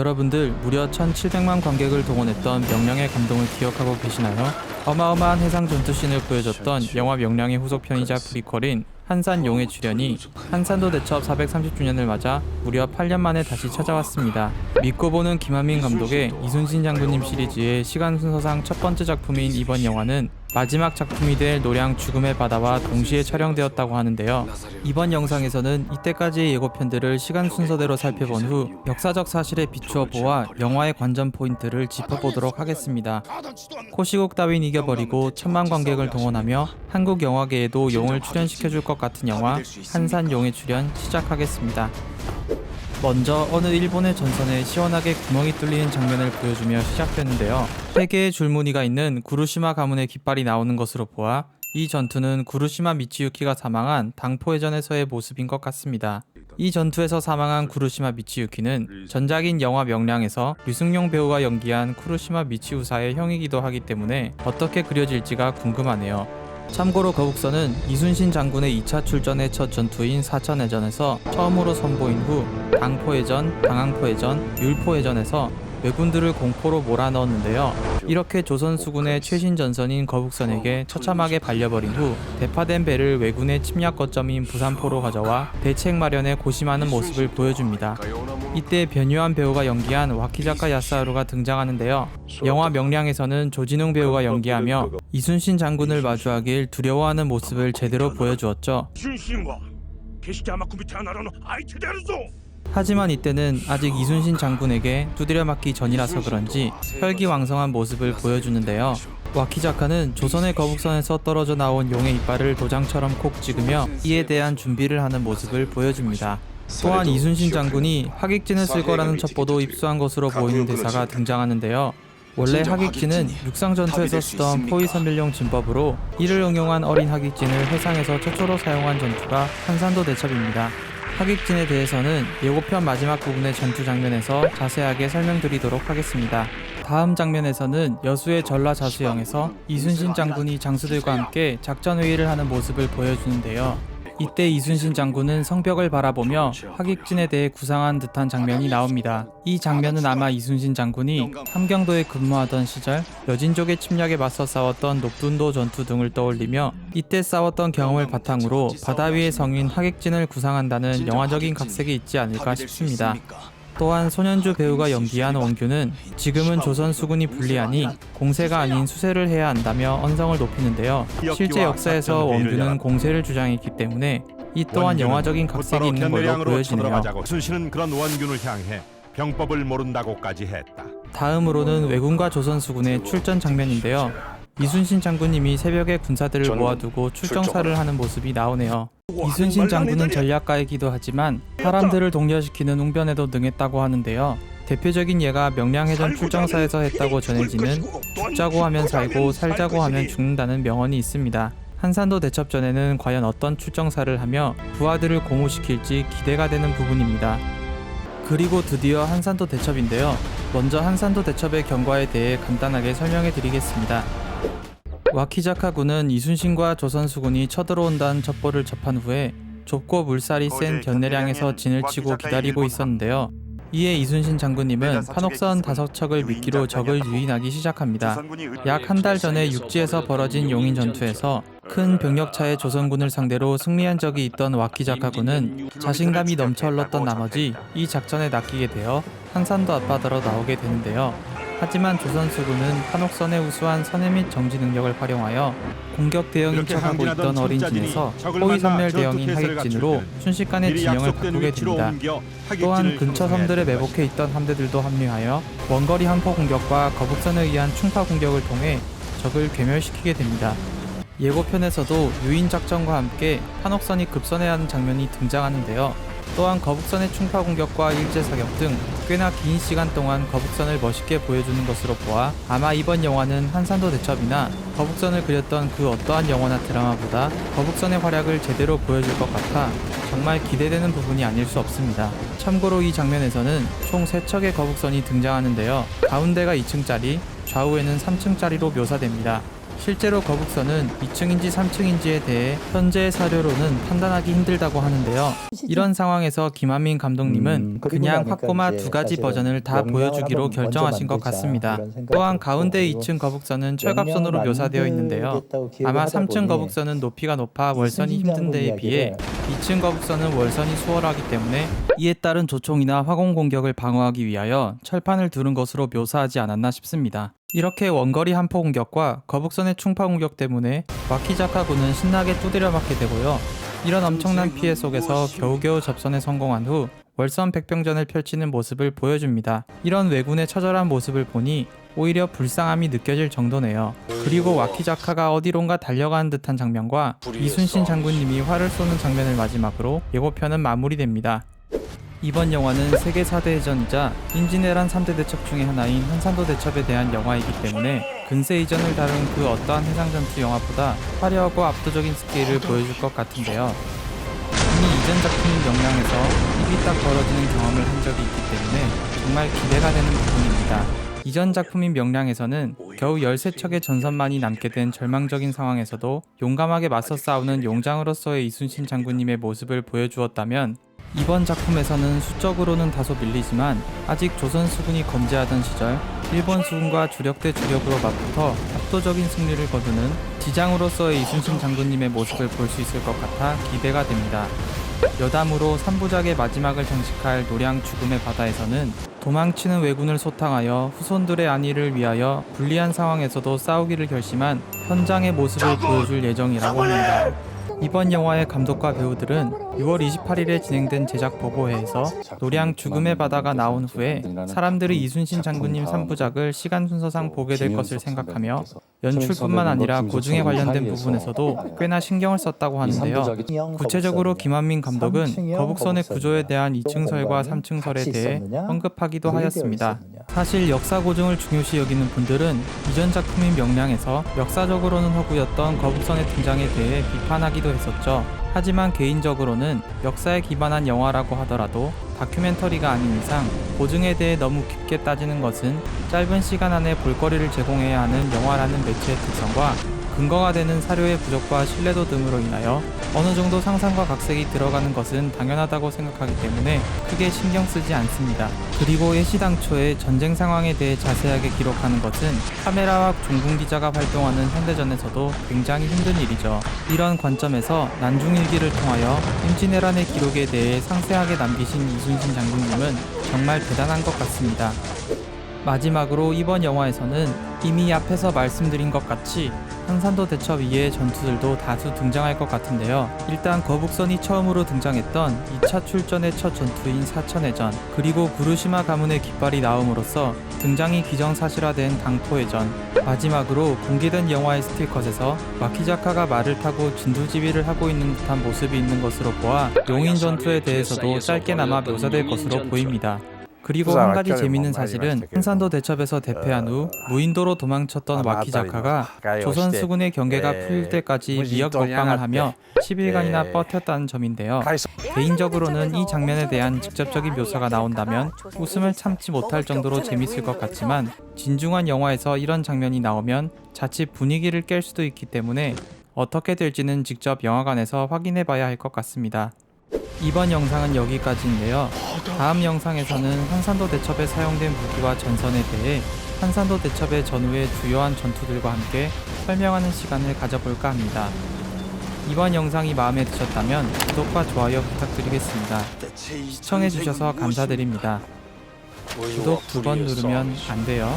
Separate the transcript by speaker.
Speaker 1: 여러분들 무려 1700만 관객을 동원했던 명량의 감동을 기억하고 계시나요? 어마어마한 해상 전투씬을 보여줬던 영화 명량의 후속편이자 프리퀄인 한산용의 출연이 한산도 대첩 430주년을 맞아 무려 8년 만에 다시 찾아왔습니다. 믿고 보는 김한민 감독의 이순신 장군님 시리즈의 시간 순서상 첫 번째 작품인 이번 영화는 마지막 작품이 될 노량 죽음의 바다와 동시에 촬영되었다고 하는데요. 이번 영상에서는 이때까지의 예고편들을 시간 순서대로 살펴본 후 역사적 사실에 비추어 보아 영화의 관전 포인트를 짚어보도록 하겠습니다. 코시국 따윈 이겨버리고 천만 관객을 동원하며 한국 영화계에도 용을 출연시켜줄 것 같은 영화 한산용의 출연 시작하겠습니다. 먼저 어느 일본의 전선에 시원하게 구멍이 뚫리는 장면을 보여주며 시작되는데요. 3개의 줄무늬가 있는 구루시마 가문의 깃발이 나오는 것으로 보아 이 전투는 구루시마 미치유키가 사망한 당포해전에서의 모습인 것 같습니다. 이 전투에서 사망한 구루시마 미치유키는 전작인 영화 명량에서 류승룡 배우가 연기한 쿠루시마 미치우사의 형이기도 하기 때문에 어떻게 그려질지가 궁금하네요. 참고로 거북선은 이순신 장군의 2차 출전의 첫 전투인 사천해전에서 처음으로 선보인 후 당포해전, 당항포해전, 율포해전에서 왜군들을 공포로 몰아넣었는데요. 이렇게 조선 수군의 최신 전선인 거북선에게 처참하게 발려버린 후 대파된 배를 왜군의 침략 거점인 부산포로 가져와 대책 마련에 고심하는 모습을 보여줍니다. 이때 변요한 배우가 연기한 와키자카 야스하루가 등장하는데요. 영화 명량에서는 조진웅 배우가 연기하며 이순신 장군을 마주하길 두려워하는 모습을 제대로 보여주었죠. 하지만 이때는 아직 이순신 장군에게 두드려 맞기 전이라서 그런지 혈기왕성한 모습을 보여주는데요. 와키자카는 조선의 거북선에서 떨어져 나온 용의 이빨을 도장처럼 콕 찍으며 이에 대한 준비를 하는 모습을 보여줍니다. 또한 이순신 장군이 하객진을 쓸 거라는 첩보도 입수한 것으로 보이는 대사가 등장하는데요. 원래 하객진은 육상 전투에서 쓰던 포위 선멸용 진법으로 이를 응용한 어린 하객진을 해상에서 최초로 사용한 전투가 한산도 대첩입니다. 하객진에 대해서는 예고편 마지막 부분의 전투 장면에서 자세하게 설명드리도록 하겠습니다. 다음 장면에서는 여수의 전라자수영에서 이순신 장군이 장수들과 함께 작전회의를 하는 모습을 보여주는데요. 이때 이순신 장군은 성벽을 바라보며 하객진에 대해 구상한 듯한 장면이 나옵니다. 이 장면은 아마 이순신 장군이 함경도에 근무하던 시절 여진족의 침략에 맞서 싸웠던 녹둔도 전투 등을 떠올리며 이때 싸웠던 경험을 바탕으로 바다 위의 성인 하객진을 구상한다는 영화적인 각색이 있지 않을까 싶습니다. 또한 손현주 배우가 연기한 원규는 지금은 조선 수군이 불리하니 공세가 아닌 수세를 해야 한다며 언성을 높이는데요. 실제 역사에서 원규는 공세를 주장했기 때문에 이 또한 영화적인 각색이 있는 걸로 보여지네요.
Speaker 2: 순신은 그런 원균을 향해 병법을 모른다고까지 했다.
Speaker 1: 다음으로는 왜군과 조선 수군의 출전 장면인데요. 이순신 장군님이 새벽에 군사들을 모아두고 출정사를 하는 모습이 나오네요. 이순신 장군은 전략가이기도 하지만 사람들을 독려시키는 웅변에도 능했다고 하는데요. 대표적인 예가 명량해전 출정사에서 했다고 전해지는 죽자고 하면 살고 살자고 하면 죽는다는 명언이 있습니다. 한산도 대첩전에는 과연 어떤 출정사를 하며 부하들을 공후시킬지 기대가 되는 부분입니다. 그리고 드디어 한산도 대첩인데요. 먼저 한산도 대첩의 경과에 대해 간단하게 설명해 드리겠습니다. 와키자카군은 이순신과 조선 수군이 쳐들어온다는 첩보를 접한 후에 좁고 물살이 센 견내량에서 진을 치고 기다리고 있었는데요. 이에 이순신 장군님은 판옥선 5척을 미끼로 적을 유인하기 시작합니다. 약 한 달 전에 육지에서 벌어진 용인 전투에서 큰 병력차의 조선군을 상대로 승리한 적이 있던 와키자카군은 자신감이 넘쳐 흘렀던 나머지 이 작전에 낚이게 되어 한산도 앞바다로 나오게 되는데요. 하지만 조선 수군은 판옥선의 우수한 선회 및 정지 능력을 활용하여 공격 대형인 척하고 있던 어린진에서 포위 선멸 대형인 하객진으로 순식간에 진영을 바꾸게 됩니다. 또한 근처 섬들에 매복해 있던 함대들도 합류하여 원거리 함포 공격과 거북선에 의한 충파 공격을 통해 적을 괴멸시키게 됩니다. 예고편에서도 유인 작전과 함께 판옥선이 급선해야 하는 장면이 등장하는데요. 또한 거북선의 충파 공격과 일제 사격 등 꽤나 긴 시간 동안 거북선을 멋있게 보여주는 것으로 보아 아마 이번 영화는 한산도 대첩이나 거북선을 그렸던 그 어떠한 영화나 드라마보다 거북선의 활약을 제대로 보여줄 것 같아 정말 기대되는 부분이 아닐 수 없습니다. 참고로 이 장면에서는 총 3척의 거북선이 등장하는데요. 가운데가 2층짜리, 좌우에는 3층짜리로 묘사됩니다. 실제로 거북선은 2층인지 3층인지에 대해 현재의 사료로는 판단하기 힘들다고 하는데요. 이런 상황에서 김한민 감독님은 그냥 확고마 두 가지 버전을 다 보여주기로 결정하신 것 같습니다. 또한 가운데 2층 거북선은 철갑선으로 묘사되어 있는데요. 아마 3층 거북선은 높이가 높아 월선이 힘든 데에 비해 2층 거북선은 월선이 수월하기 때문에 이에 따른 조총이나 화공 공격을 방어하기 위하여 철판을 두른 것으로 묘사하지 않았나 싶습니다. 이렇게 원거리 한포 공격과 거북선의 충파 공격 때문에 와키자카군은 신나게 두드려 맞게 되고요. 이런 엄청난 피해 속에서 겨우겨우 접선에 성공한 후 월선 백병전을 펼치는 모습을 보여줍니다. 이런 왜군의 처절한 모습을 보니 오히려 불쌍함이 느껴질 정도네요. 그리고 와키자카가 어디론가 달려가는 듯한 장면과 이순신 장군님이 활을 쏘는 장면을 마지막으로 예고편은 마무리됩니다. 이번 영화는 세계 4대 해전이자 임진왜란 3대 대첩 중의 하나인 한산도 대첩에 대한 영화이기 때문에 근세 이전을 다룬 그 어떠한 해상전투 영화보다 화려하고 압도적인 스케일을 보여줄 것 같은데요. 이미 이전 작품인 명량에서 입이 딱 벌어지는 경험을 한 적이 있기 때문에 정말 기대가 되는 부분입니다. 이전 작품인 명량에서는 겨우 13척의 전선만이 남게 된 절망적인 상황에서도 용감하게 맞서 싸우는 용장으로서의 이순신 장군님의 모습을 보여주었다면 이번 작품에서는 수적으로는 다소 밀리지만 아직 조선 수군이 건재하던 시절 일본 수군과 주력 대 주력으로 맞붙어 압도적인 승리를 거두는 지장으로서의 이순신 장군님의 모습을 볼 수 있을 것 같아 기대가 됩니다. 여담으로 3부작의 마지막을 장식할 노량 죽음의 바다에서는 도망치는 왜군을 소탕하여 후손들의 안위를 위하여 불리한 상황에서도 싸우기를 결심한 현장의 모습을 보여줄 예정이라고 합니다. 이번 영화의 감독과 배우들은 6월 28일에 진행된 제작 보고회에서 노량 죽음의 바다가 나온 후에 사람들이 이순신 장군님 3부작을 시간 순서상 보게 될 것을 생각하며 연출뿐만 아니라 고증에 관련된 부분에서도 꽤나 신경을 썼다고 하는데요. 구체적으로 김한민 감독은 거북선의 구조에 대한 2층설과 3층설에 대해 언급하기도 하였습니다. 사실 역사 고증을 중요시 여기는 분들은 이전 작품인 명량에서 역사적으로는 허구였던 거북선의 등장에 대해 비판하기도 했었죠. 하지만 개인적으로는 역사에 기반한 영화라고 하더라도 다큐멘터리가 아닌 이상 고증에 대해 너무 깊게 따지는 것은 짧은 시간 안에 볼거리를 제공해야 하는 영화라는 매체의 특성과 근거가 되는 사료의 부족과 신뢰도 등으로 인하여 어느 정도 상상과 각색이 들어가는 것은 당연하다고 생각하기 때문에 크게 신경 쓰지 않습니다. 그리고 예시당초의 전쟁 상황에 대해 자세하게 기록하는 것은 카메라와 종군 기자가 활동하는 현대전에서도 굉장히 힘든 일이죠. 이런 관점에서 난중일기를 통하여 임진왜란의 기록에 대해 상세하게 남기신 이순신 장군님은 정말 대단한 것 같습니다. 마지막으로 이번 영화에서는 이미 앞에서 말씀드린 것 같이 한산도 대첩 이외의 전투들도 다수 등장할 것 같은데요. 일단 거북선이 처음으로 등장했던 2차 출전의 첫 전투인 사천해전, 그리고 구르시마 가문의 깃발이 나옴으로써 등장이 기정사실화된 당포해전, 마지막으로 공개된 영화의 스틸컷에서 와키자카가 말을 타고 진두지휘를 하고 있는 듯한 모습이 있는 것으로 보아 용인 전투에 대해서도 짧게나마 묘사될 것으로 보입니다. 그리고 한 가지 재밌는 사실은 한산도 대첩에서 대패한 후 무인도로 도망쳤던 와키자카가 조선 수군의 경계가 풀릴 때까지 미역 먹방을 하며 10일간이나 버텼다는 점인데요. 개인적으로는 이 장면에 대한 직접적인 묘사가 나온다면 웃음을 참지 못할 정도로 재밌을 것 같지만 진중한 영화에서 이런 장면이 나오면 자칫 분위기를 깰 수도 있기 때문에 어떻게 될지는 직접 영화관에서 확인해봐야 할 것 같습니다. 이번 영상은 여기까지인데요. 다음 영상에서는 한산도 대첩에 사용된 무기와 전선에 대해 한산도 대첩의 전후의 주요한 전투들과 함께 설명하는 시간을 가져볼까 합니다. 이번 영상이 마음에 드셨다면 구독과 좋아요 부탁드리겠습니다. 시청해주셔서 감사드립니다. 구독 2번 누르면 안 돼요.